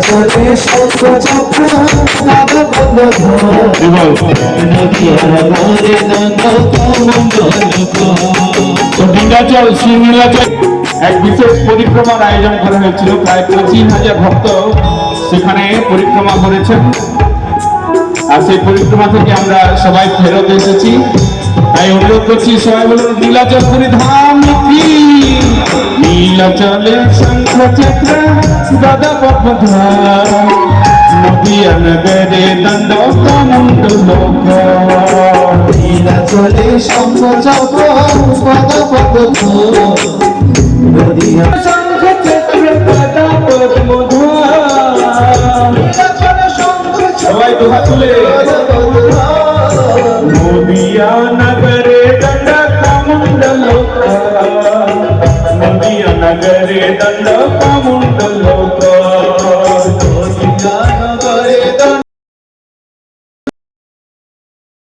চলে শঙ্খ চক্র নাদ বন্ধ নীলাচল শ্রী নীলাচল এক বিশেষ পরিক্রমার আয়োজন করা হয়েছিল। প্রায় 25,000 ভক্ত সেখানে পরিক্রমা করেছেন। আর সেই পরিক্রমা থেকে আমরা সবাই ফেরত এসেছি। তাই অনুরোধ করছি সবাই বলুন নীলাচলপুরী ধাম কি, নীলাচলে শঙ্খ চক্র গদা পদ্মধর, নদিয়া নগরে দণ্ড কমণ্ডল। নীলাচলে শঙ্খ চক্র গদা পদ্মধর, নদিয়া শঙ্খ চক্র গদা পদ্মধর। সবাই দুহাত তুলে